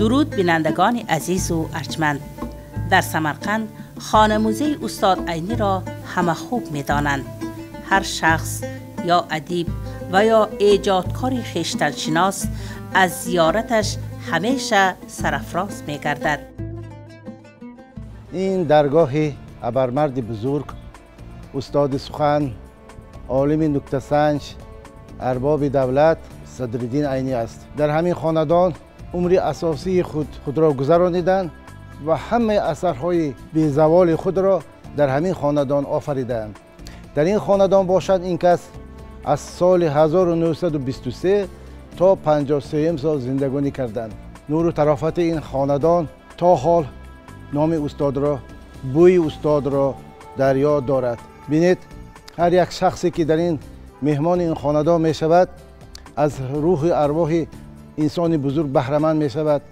درود بینندگان عزیز و ارجمند. در سمرقند خانه موزه استاد عینی را همه خوب می دانند. هر شخص یا ادیب و یا ایجادکار خویشتنشناس از زیارتش همیشه سرافراز می گردد. این درگاه ابرمرد بزرگ، استاد سخن، عالم نکته سنج، ارباب دولت صدرالدین عینی است. در همین خاندان عمر اساسی خود را گذرانیدند و همه اثرهای بی‌زوال خود را در همین خاندان آفریدند. در این خاندان باشد این کس از سال 1923 تا 53 سال زندگانی کردند. نور و طرافت این خاندان تا حال نام استاد را، بوی استاد را در یاد دارد. بینید هر یک شخصی که در این مهمان این خاندان می شود از روح ارواح انسان بزرگ بهره‌مند می شود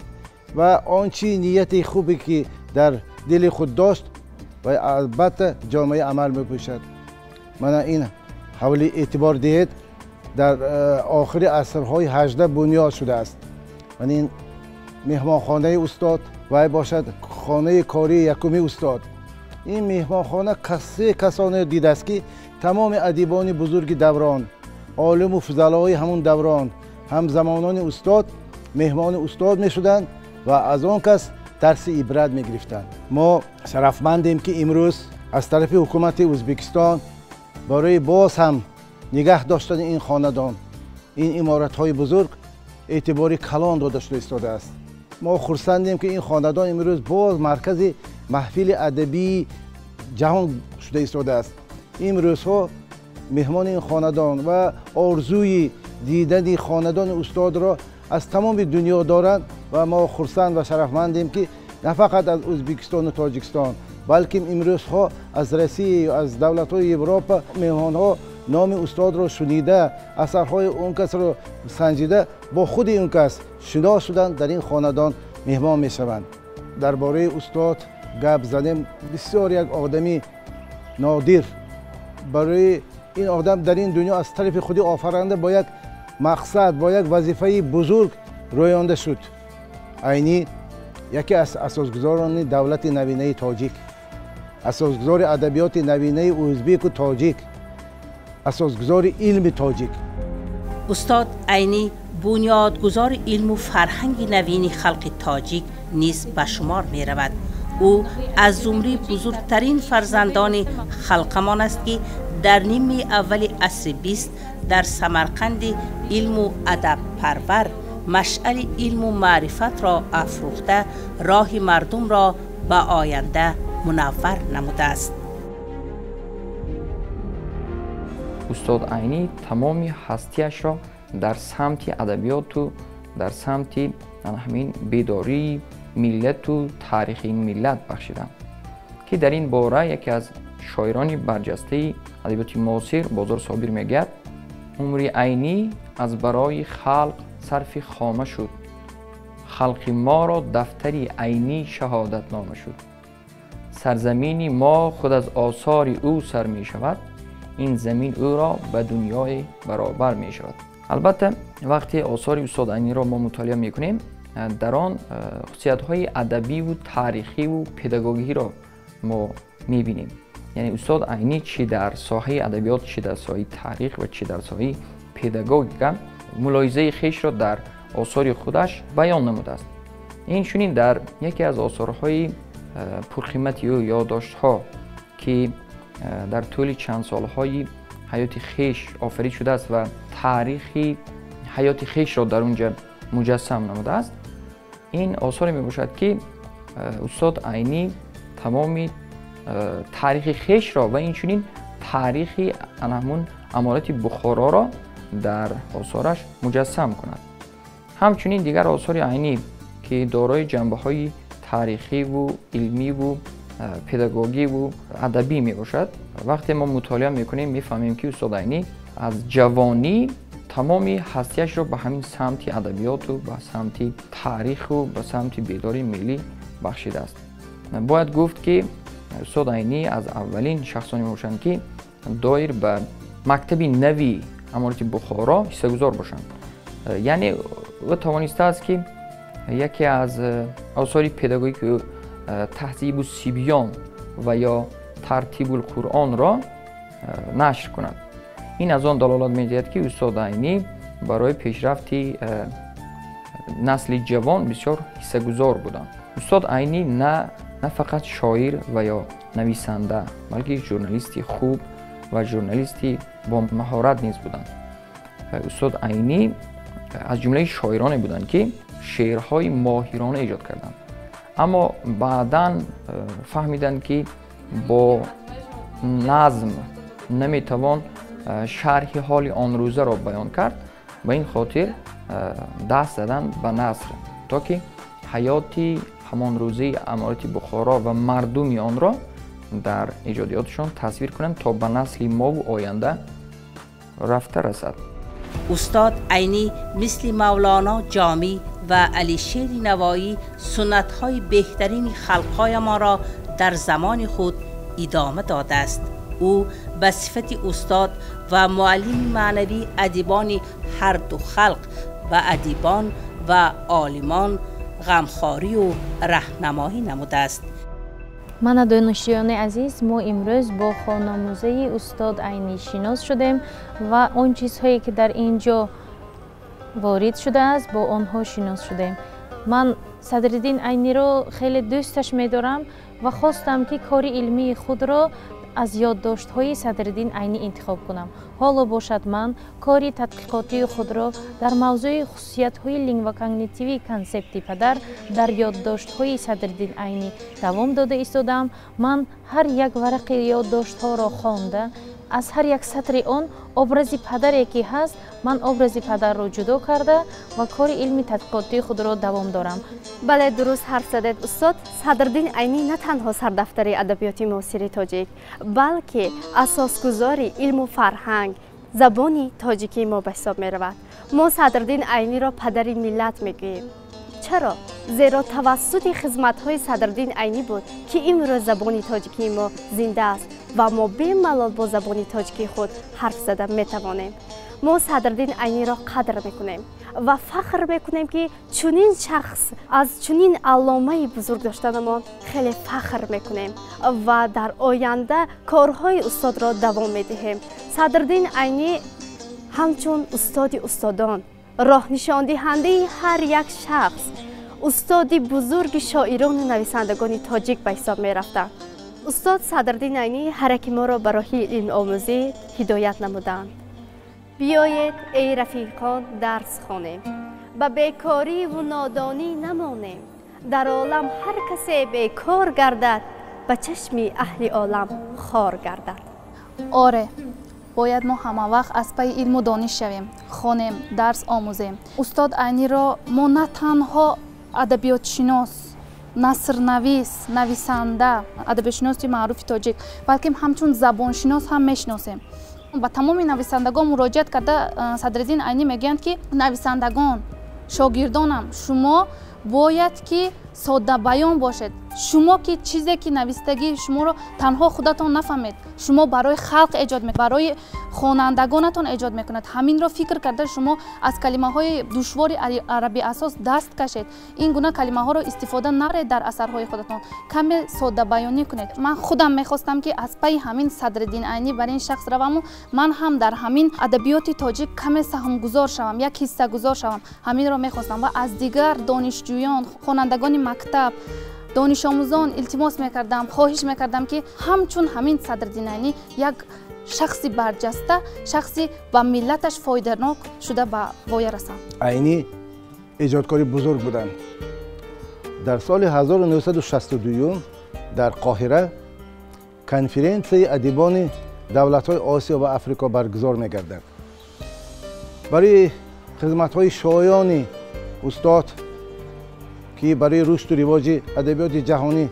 و آنچه نیت خوبی که در دل خود داشت و البته جامعه عمل می پوشد. من این حوالی اعتبار دهید در آخر عصرهای 18 بنیاد شده است. من این مهمانخانه استاد و باشد خانه کاری یکمی استاد. این مهمانخانه کسانی دیده است که تمام ادیبان بزرگ دوران، عالم و فضلای همون دوران، همزمانان استاد مهمان استاد می شدند و از آن کس درس عبرت می گرفتند. ما شرفمندیم که امروز از طرف حکومت ازبکستان برای باز هم نگه داشتن این خاندان، این عمارت های بزرگ اعتبار کلان داده شده ایستاده است. ما خرسندیم که این خاندان امروز باز مرکز محفل ادبی جهان شده ایستاده است. امروز ها مهمان این خاندان و آرزوی دیدن خاندان استاد را از تمام دنیا دارند و ما خرسند و شرفمندیم که نه فقط از ازبکستان و تاجیکستان بلکه امروز ها از روسیه و از دولت های اروپا مهمان ها نام استاد را شنیده، اثرهای اون کس را سنجیده با خود اون کس شناس شدن در این خاندان مهمان می شوند. درباره استاد گپ زدیم. بسیار یک آدمی نادر. برای این آدم در این دنیا از طرف خودی آفرنده با یک مقصد، با یک وظیفه بزرگ رویانده شد. عینی یکی از اساسگزاران دولت نوینه تاجیک، اساسگزار ادبیات نوینه ازبک و تاجیک، اساسگزار علم تاجیک. استاد عینی بنیادگذار علم و فرهنگ نوین خلق تاجیک نیز به شمار می رود. او از زمره بزرگترین فرزندان خلقمان است که در نیمه اول عصر 20 در سمرقند علم و ادب پرور مشعل علم و معرفت را افروخته راه مردم را به آینده منور نموده است. استاد عینی تمامی هستیش را در سمت ادبیات و در سمت همین بیداری ملت و تاریخ این ملت بخشیدند که در این باره یکی از شاعران برجسته ادبیات معاصر بازار صابر میگوید عمر عینی از برای خلق صرف خامه شد، خلق ما را دفتری عینی شهادت نامه شد، سرزمینی ما خود از آثار او سر می شود، این زمین او را به دنیای برابر می شود. البته وقتی آثار استاد عینی را ما مطالعه می کنیم در آن خصوصیت‌های ادبی و تاریخی و پداگوژی را ما می بینیم. یعنی استاد عینی چی در ساحه ادبیات، چی در ساحه تاریخ و چی در ساحه پداگوژیک ملاحظه خویش را در آثار خودش بیان نموده است. این چنین در یکی از آثارهای پرقیمت او یادداشت‌ها که در طول چند سالهای حیات خویش آفرید شده است و تاریخی حیات خویش را در اونجا مجسم نموده است. این آثار می باشد که استاد عینی تمامی تاریخ خویش را و این چنین تاریخی همون امارت بخارا را در آثارش مجسم کند. همچنین دیگر آثار عینی که دارای جنبه‌های تاریخی و علمی و پداگوژی و ادبی می باشد. وقتی ما مطالعه میکنیم میفهمیم که استاد عینی از جوانی تمامی هستیش را به همین سمت ادبیات و به سمت تاریخ و به سمت بیداری ملی بخشیده است. باید گفت که استاد عینی از اولین شخصانی باشند که دایر به مکتب نوی امارت بخارا حصه‌گذار باشند. یعنی او توانسته است که یکی از آثار پداگوژیک تهذیب الصبیان و یا ترتیب القرآن را نشر کنند. این از آن دلالت می‌دهد که استاد عینی برای پیشرفت نسل جوان بسیار حصه‌گذار بودند. استاد عینی نه فقط شاعر و یا نویسنده، بلکه ژورنالیستی خوب و ژورنالیستی با مهارت نیز بودند. استاد عینی از جمله شاعرانی بودند که شعرهای ماهرانه ایجاد کردند، اما بعداً فهمیدند که با نظم نمیتوان شرح حال آن روزه را بیان کرد و این خاطر دست زدن به نثر تا که حیاتی همان روزه امارت بخارا و مردم آن را در ایجادیاتشان تصویر کنند تا به نسل ما و آینده رفته رسد. استاد عینی مثل مولانا جامی و علی شیر نوایی سنت‌های بهترین خلق‌های ما را در زمان خود ادامه داده است. او به صفت استاد و معلم معنوی ادیبان هر دو خلق و ادیبان و عالمان غمخواری و راهنمایی نموده است. من دانشجویان عزیز، ما امروز با خوان‌آموزی استاد عینی شناس شدیم و آن چیزهایی که در اینجا وارد شده است با آنها شناس شدیم. من صدرالدین عینی را خیلی دوستش می‌دارم و خواستم که کار علمی خود را از یادداشت‌های صدرالدین عینی انتخاب کنم. حالا باشد من کاری تحقیقاتی خود را در موضوع خصوصیت‌های لینگوا کاگنیتیوی کانسپت پدر در یادداشت‌های صدرالدین عینی دوام داده ایستادم. من هر یک ورق یادداشت‌ها را خوانده، از هر یک سطر آن образи падаре ки ҳаст, ман образи падарро ҷудо карда ва кори илми тадқиқотии худро давом дорам. бале дуруст ҳарф задед устод. Садриддин Айнӣ на танҳо сардафтари адабиёти муосири тоҷик, балки асосгузори илму фарҳанг, забони тоҷикии мо ба ҳисоб меравад. мо Садриддин Айниро падари миллат мегӯем. чаро? зеро тавассути хизматҳои Садриддин Айнӣ буд ки имрӯз забони тоҷикии мо зинда аст ва мо бемалол бо забони тоҷикии худ ҳарф зада метавонем. мо Садриддин Айниро қадр мекунем ва фахр мекунем ки чунин шахс аз чунин алломаи бузург доштанамон хеле фахр мекунем ва дар оянда корҳои устодро давом медиҳем. Садриддин Айнӣ ҳамчун устоди устодон, роҳнишондиҳандаи ҳар як шахс, устоди бузурги шоирону нависандагони тоҷик ба ҳисоб мерафтанд. устод Садриддин Айнӣ ҳараки моро ба роҳи илмомӯзӣ ҳидоят намуданд. биёед эй рафиқон дарс хонем, ба бекориву нодонӣ намонем. дар олам ҳар касе бекор гардад, ба чашми аҳли олам хор гардад. оре бояд мо ҳама вақт аз пайи илму дониш шавем, хонем, дарс омӯзем. устод Айниро мо на танҳо адабиётшинос, насрнавис, нависанда, адабиётшиноси маъруфи тоҷик, балки ҳамчун забоншинос ҳам мешиносем. ба тамоми нависандагон муроҷиат карда Садриддин Айнӣ мегӯянд ки нависандагон, шогирдонам, шумо бояд ки соддабаён бошед. шумо ки чизе ки навистагӣ шуморо танҳо худатон нафаҳмед, шумо барои халқ эҷод мекунед, барои хонандагонатон эҷод мекунед. ҳаминро фикр карда шумо аз калимаҳои душвори арабӣ асос даст кашед. ин гуна калимаҳоро истифода наред дар асарҳои худатон, каме соддабаёнӣ кунед. ман худам мехостам ки аз пайи ҳамин Садриддин Айнӣ бар ин шахс раваму ман ҳам дар ҳамин адабиёти тоҷик каме саҳмгузор шавам, як ҳиссагузор шавам. ҳаминро мехостам ва аз дигар донишҷӯён, хонандагони мактаб, донишомӯзон илтимос мекардам, хоҳиш мекардам ки ҳамчун ҳамин Садриддин Айнӣ як шахси барҷаста, шахси ба миллаташ фоиданок шуда ба воя расанд. Айнӣ эҷодкори бузург буданд. дар соли 1962 дар Қоҳира конференсияи адибони давлатҳои Осиё ва Африко баргузор мегардад. барои хизматҳои шоёни устод ки барои рушду ривоҷи адабиёти ҷаҳонӣ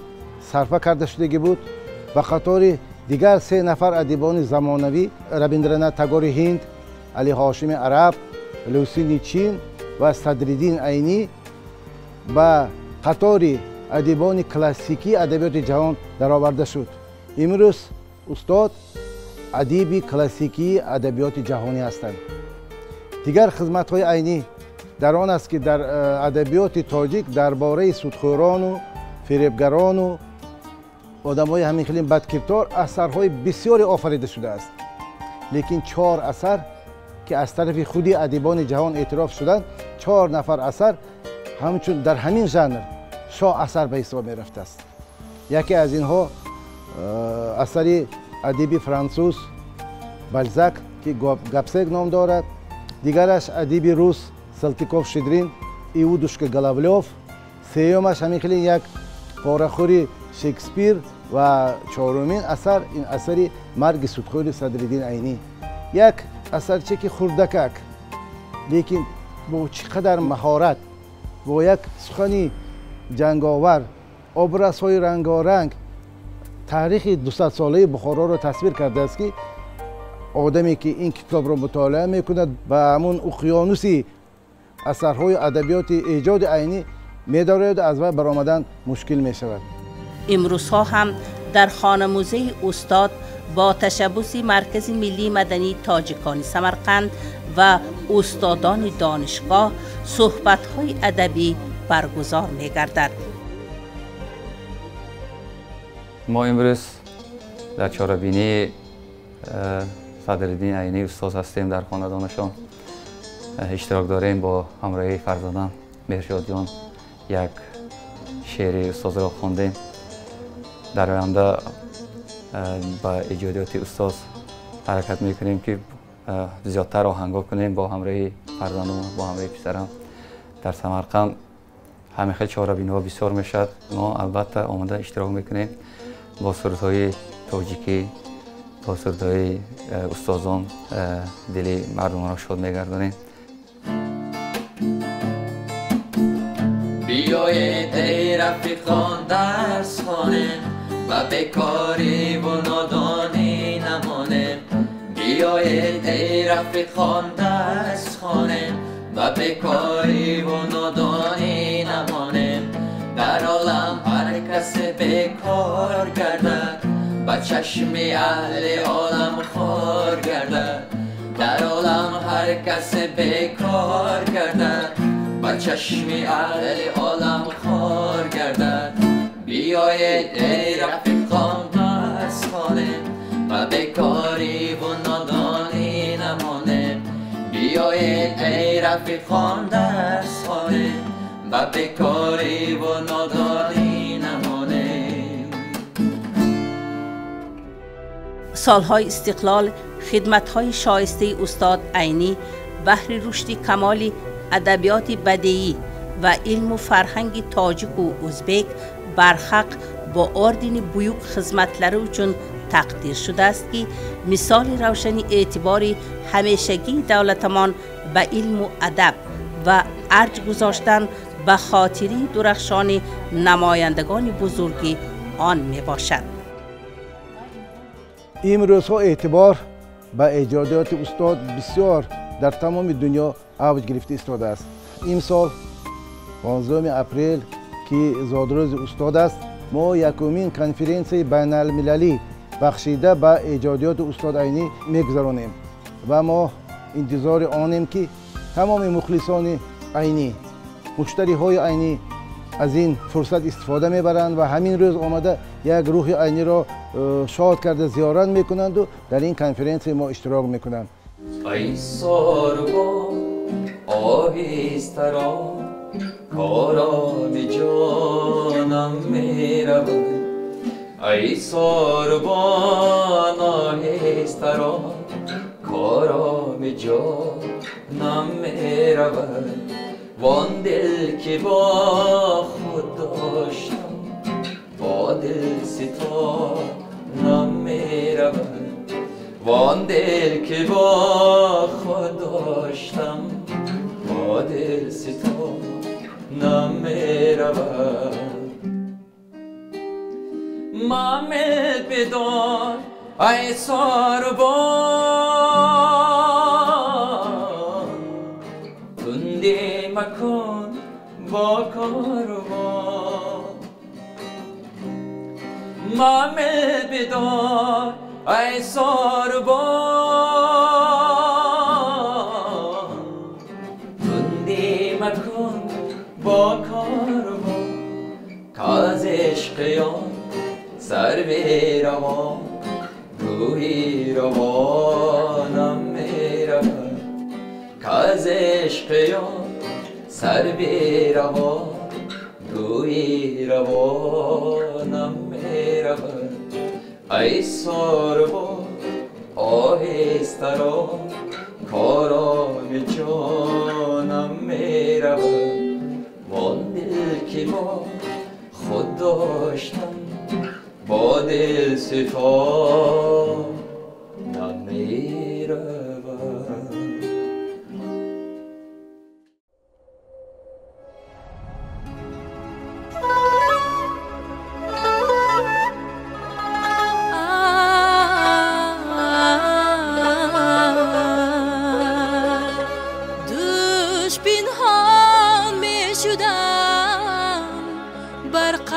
сарфа карда шудагӣ буд, ба қатори дигар 3 нафар адибони замонавӣ Рабиндранаth Тагори Ҳинд, Али Ҳошими Араб, Лусини Чин ва Садриддин Айнӣ ба қатори адибони классикии адабиёти ҷаҳон дароварда шуд. имрӯз устод адиби классикии адабиёти ҷаҳонӣ ҳастанд. дигар хизматҳои Айнӣ در آن است که در ادبیات تاجیک درباره سودخوران و فریبگران و آدم‌های همین خیلی بدکردار اثرهای بسیاری آفریده شده است. لیکن 4 اثر که از طرف خودی ادیبان جهان اعتراف شدند، 4 نفر اثر همچون در همین ژانر شاه اثر به حساب می رفته است. یکی از اینها اثری ادیب فرانسوز بالزاک که گپسک نام دارد، دیگرش ادیب روس سلتیکوف شیدرین ایودوشک گلاولیوف، سومش همین خیلی یک پاره‌خوری شکسپیر و چهارمین اثر این اثری مرگ سودخور صدرالدین عینی. یک اثرچه که خردکک لیکن با چقدر مهارت با یک سخنی جنگاور، ابرزهای رنگارنگ تاریخ 200 ساله بخارا را تصویر کرده است که آدمی که این کتاب را مطالعه میکند به همون اقیانوسی اثرهای ادبیات ایجاد عینی می‌دارد، از وی برآمدن مشکل می‌شود. امروزها هم در خانه موزه استاد با تشبث مرکز ملی مدنی تاجیکان سمرقند و استادان دانشگاه صحبت‌های ادبی برگزار می‌گردد. ما امروز در چهاربینی صدرالدین عینی استاد هستیم. در خاندانشان اشتراک داریم. با همراهی فرزندان مهرشاد جان یک شعر استاد را خواندیم. در آینده با ایجادات استاد حرکت میکنیم که زیادتر آهنگا کنیم با همراهی فرزندان، با همراهی پسرم. در سمرقند همین خیلی چهاربینی‌ها بسیار میشد. ما البته آمده اشتراک میکنیم با سرودهای تاجیکی، با سرودهای استادان دل مردم را شاد میگردانیم. بیایید ای رفیقان درس خوانیم و بیکاری و نادانی نمانیم. بیایید ای رفیقان درس خوانیم و بیکاری و نادانی نمانیم. در عالم هر کس بیکار گردد با چشم اهل عالم خار گردد. در عالم هر کس بیکار گردد با چشم اهل عالم خار گردد. بیایید ای رفیقان درس خوانیم و بیکاری و نادانی نمانیم. بیایید ای رفیقان درس خوانیم و بیکاری و نادانی نمانیم. سالهای استقلال، خدمت‌های شایسته استاد عینی بهر رشد کمال ادبیات بدیعی و علم و فرهنگ تاجیک و ازبک برحق با اردین بیوک خدمتلari uchun تقدیر شده است که مثال روشن اعتبار همیشگی دولتمان به علم و ادب و ارج گذاشتن به خاطری درخشان نمایندگان بزرگ آن می باشد. امروزها اعتبار به ایجادات استاد بسیار در تمام دنیا اوج گرفته ایستاده است. امسال 15 اپریل که زادروز استاد است، ما یکمین کنفرانسی بین المللی بخشیده به ایجادات استاد عینی میگذرانیم و ما انتظار آنیم که تمام مخلصان عینی، مشتری های عینی از این فرصت استفاده میبرند و همین روز آمده یک روح عینی را شاد کرده زیارت میکنند و در این کنفرانس ما اشتراک میکنند. ای ساربان آهسته را کارام جانم میرود. ای ساربان آهسته را کارام جانم میرود. وان دل که با خود داشتم با دل ستانم میرود. وان دل که با خود داشتم با دل ستانم میرود. محمد بدار ای ساربان، تندی مکن با کاروان. محمد بدار ای ساربان، تندی مکن با کاروان که از عشقیان سر به روان گویی روانم میرود که از عشقیان سر به روان گویی روانم میرود ای ساربان آهسته را کاران جانم میرود وان دل که با خود داشتم با دل صفا نمیرود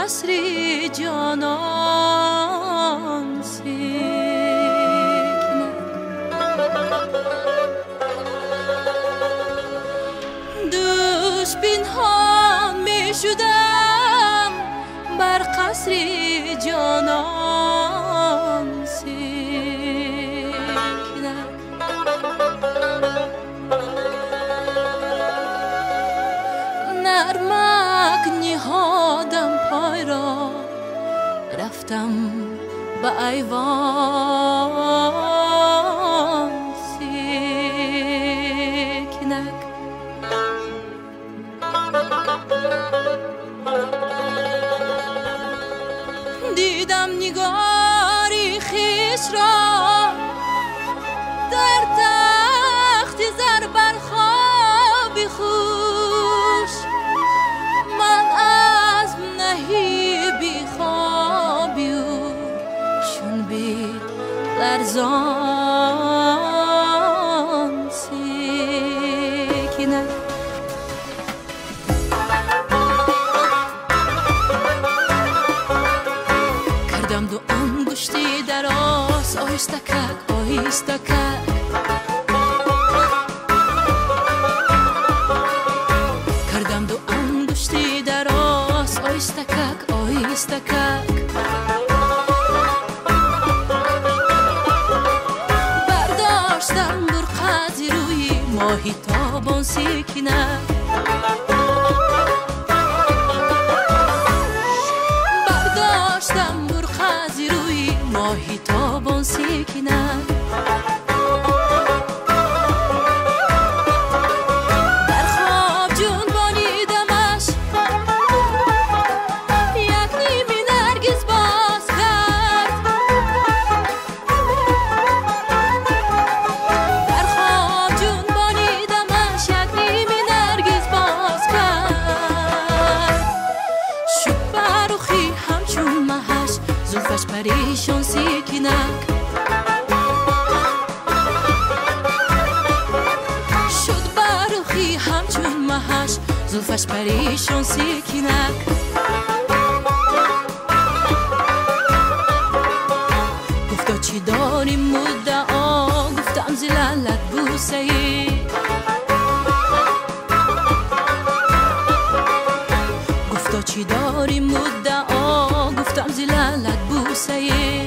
قصر جانان سکند دوش پنهان می شدم بر قصر جانان سکند نرمک نهادم پای را رفتم به ایوان سکنک دیدم نگاری خویش را در تخت زر بر خواب خوش من از نهیبی خوابی و شون بی لرزان سکنک کردم دو انگشتی دراز آهستکک آهستکک کردم دو انگشتی دراز آهستکک آهستکک برداشتم برقعی روی ماهی تابان سکنک برداشتم برقعی روی ماهی تابان سکنک در خواب جنبانیدمش یک نیمی نرگس باز کرد در خواب جنبانیدمش یک نیمی نرگس باز کرد شد برخی همچون مهش زلفش پریشان سکنک شد برخی همچون مهش زلفش پریشان سکنک گفتا چی داری مدعا گفتم زلالت بوسه ای گفتا چی داری مدعا گفتم زلالت بوسه ای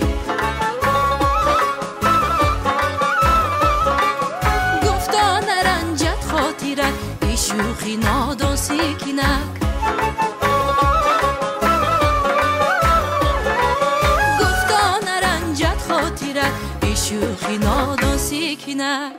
گفتا نرنجت خاطرت ای شوخی نادان سکنک گفتا نرنجت خاطرت ای شوخی نادان سکنک